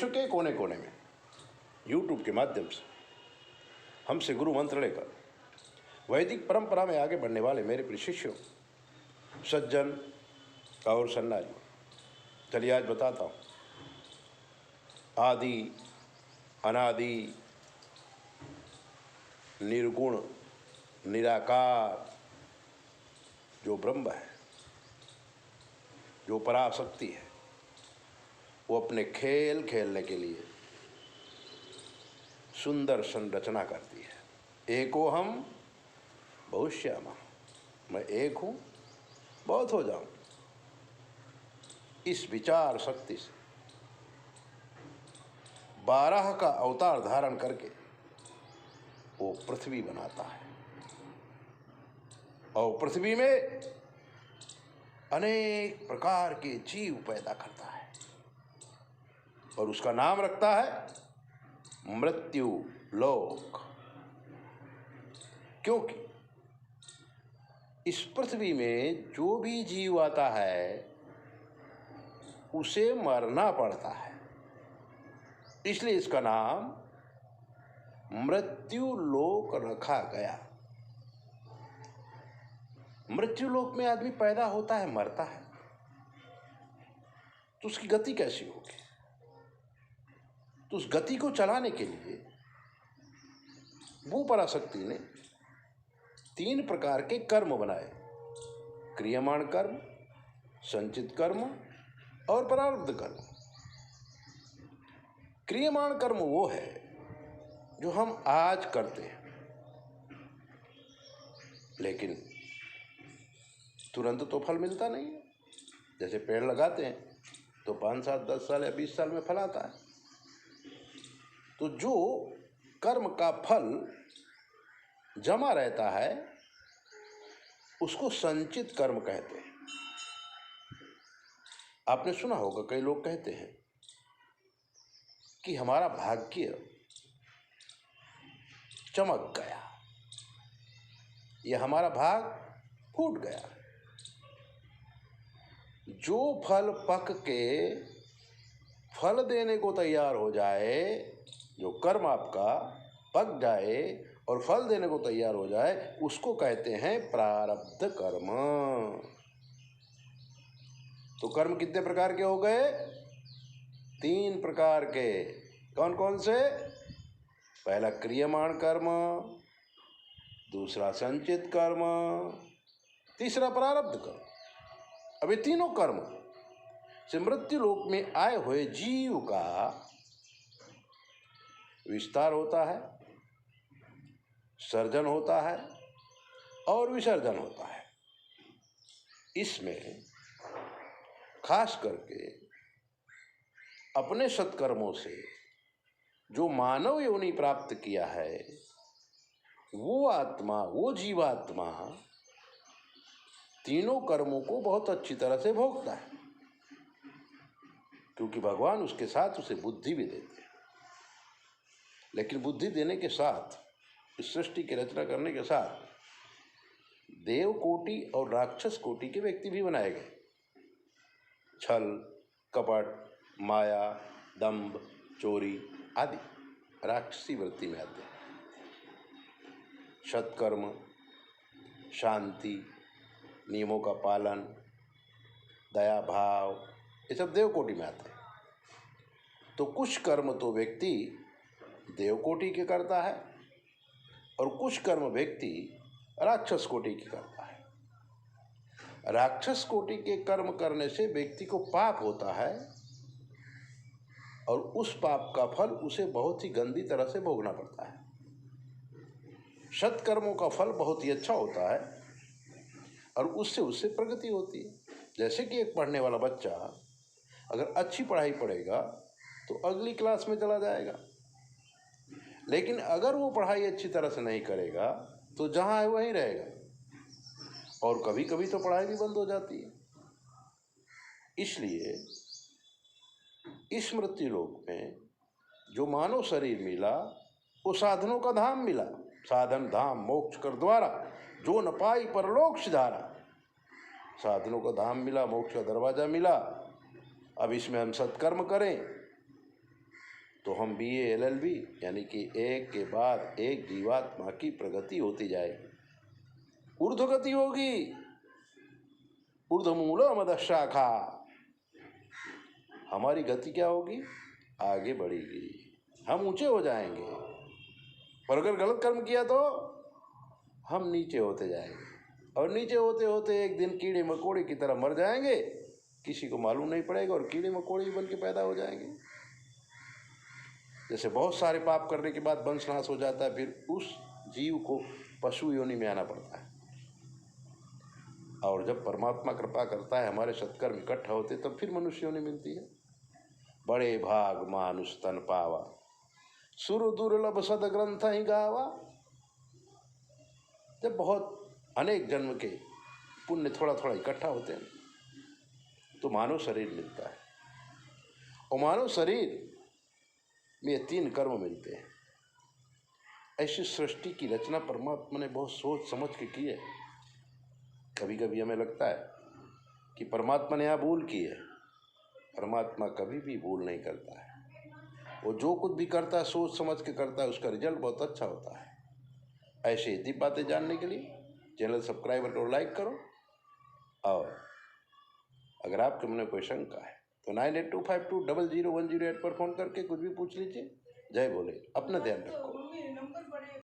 विश्व के कोने कोने में YouTube के माध्यम से हमसे गुरु मंत्र लेकर वैदिक परंपरा में आगे बढ़ने वाले मेरे प्रिय शिष्यों, सज्जन और सन्नारी, चलिए आज बताता हूँ आदि अनादि निर्गुण निराकार जो ब्रह्म है, जो पराशक्ति है, वो अपने खेल खेलने के लिए सुंदर संरचना करती है। एको हम बहुश्यामा, मैं एक हूँ बहुत हो जाऊँ, इस विचार शक्ति से 12 का अवतार धारण करके वो पृथ्वी बनाता है और पृथ्वी में अनेक प्रकार के जीव पैदा करता है और उसका नाम रखता है मृत्यु लोक, क्योंकि इस पृथ्वी में जो भी जीव आता है उसे मरना पड़ता है, इसलिए इसका नाम मृत्यु लोक रखा गया। मृत्यु लोक में आदमी पैदा होता है, मरता है, तो उसकी गति कैसी होगी? तो उस गति को चलाने के लिए वो पराशक्ति ने 3 प्रकार के कर्म बनाए, क्रियमाण कर्म, संचित कर्म और प्रारब्ध कर्म। क्रियमाण कर्म वो है जो हम आज करते हैं, लेकिन तुरंत तो फल मिलता नहीं है। जैसे पेड़ लगाते हैं तो 5 साल 10 साल या 20 साल में फल आता है। तो जो कर्म का फल जमा रहता है उसको संचित कर्म कहते हैं। आपने सुना होगा कई लोग कहते हैं कि हमारा भाग्य चमक गया, यह हमारा भाग फूट गया। जो फल पक के फल देने को तैयार हो जाए, जो कर्म आपका पक जाए और फल देने को तैयार हो जाए, उसको कहते हैं प्रारब्ध कर्म। तो कर्म कितने प्रकार के हो गए? 3 प्रकार के। कौन कौन से? पहला क्रियमाण कर्म, दूसरा संचित कर्म, तीसरा प्रारब्ध कर्म। अब ये तीनों कर्म से मृत्यु लोक में आए हुए जीव का विस्तार होता है, सर्जन होता है और विसर्जन होता है। इसमें खास करके अपने सत्कर्मों से जो मानव योनि प्राप्त किया है, वो आत्मा, वो जीवात्मा तीनों कर्मों को बहुत अच्छी तरह से भोगता है, क्योंकि भगवान उसके साथ उसे बुद्धि भी देते हैं। लेकिन बुद्धि देने के साथ, इस सृष्टि की रचना करने के साथ देव कोटि और राक्षस कोटि के व्यक्ति भी बनाए गए। छल, कपट, माया, दंभ, चोरी आदि राक्षसी वृत्ति में आते हैं। सत्कर्म, शांति, नियमों का पालन, दया भाव, ये सब देव कोटि में आते हैं। तो कुछ कर्म तो व्यक्ति देव कोटि के करता है और कुछ कर्म व्यक्ति राक्षस कोटि के करता है। राक्षस कोटि के कर्म करने से व्यक्ति को पाप होता है और उस पाप का फल उसे बहुत ही गंदी तरह से भोगना पड़ता है। सत्कर्मों का फल बहुत ही अच्छा होता है और उससे प्रगति होती है। जैसे कि एक पढ़ने वाला बच्चा अगर अच्छी पढ़ाई पढ़ेगा तो अगली क्लास में चला जाएगा, लेकिन अगर वो पढ़ाई अच्छी तरह से नहीं करेगा तो जहाँ है वहीं रहेगा और कभी कभी तो पढ़ाई भी बंद हो जाती है। इसलिए इस मृत्यु लोक में जो मानव शरीर मिला वो साधनों का धाम मिला। साधन धाम मोक्ष कर द्वारा, जो न पाई परलोक सिधारा। साधनों का धाम मिला, मोक्ष का दरवाजा मिला। अब इसमें हम सत्कर्म करें तो हम BA LLB यानी कि एक के बाद एक जीवात्मा की प्रगति होती जाएगी, ऊर्ध्वगति होगी। ऊर्ध्वमूलम् अधःशाखा, हमारी गति क्या होगी? आगे बढ़ेगी, हम ऊंचे हो जाएंगे। पर अगर गलत कर्म किया तो हम नीचे होते जाएंगे, और नीचे होते होते एक दिन कीड़े मकोड़े की तरह मर जाएंगे, किसी को मालूम नहीं पड़ेगा, और कीड़े मकोड़े बन के पैदा हो जाएंगे। जैसे बहुत सारे पाप करने के बाद वंश नाश हो जाता है, फिर उस जीव को पशु योनि में आना पड़ता है। और जब परमात्मा कृपा करता है, हमारे सत्कर्म इकट्ठा होते, तब फिर मनुष्य योनि मिलती है। बड़े भाग मानुष तन पावा, सुर दुर्लभ सद ग्रंथ ही गावा। जब बहुत अनेक जन्म के पुण्य थोड़ा थोड़ा इकट्ठा होते हैं तो मानव शरीर मिलता है, और मानव शरीर में 3 कर्म मिलते हैं। ऐसी सृष्टि की रचना परमात्मा ने बहुत सोच समझ के की है। कभी कभी हमें लगता है कि परमात्मा ने यहाँ भूल की है। परमात्मा कभी भी भूल नहीं करता है, वो जो कुछ भी करता है सोच समझ के करता है, उसका रिजल्ट बहुत अच्छा होता है। ऐसे ही बातें जानने के लिए चैनल सब्सक्राइब करो, लाइक करो, और अगर आपके मन में कोई शंका है तो 9825200108 पर फोन करके कुछ भी पूछ लीजिए। जय भोले, अपना ध्यान रखो।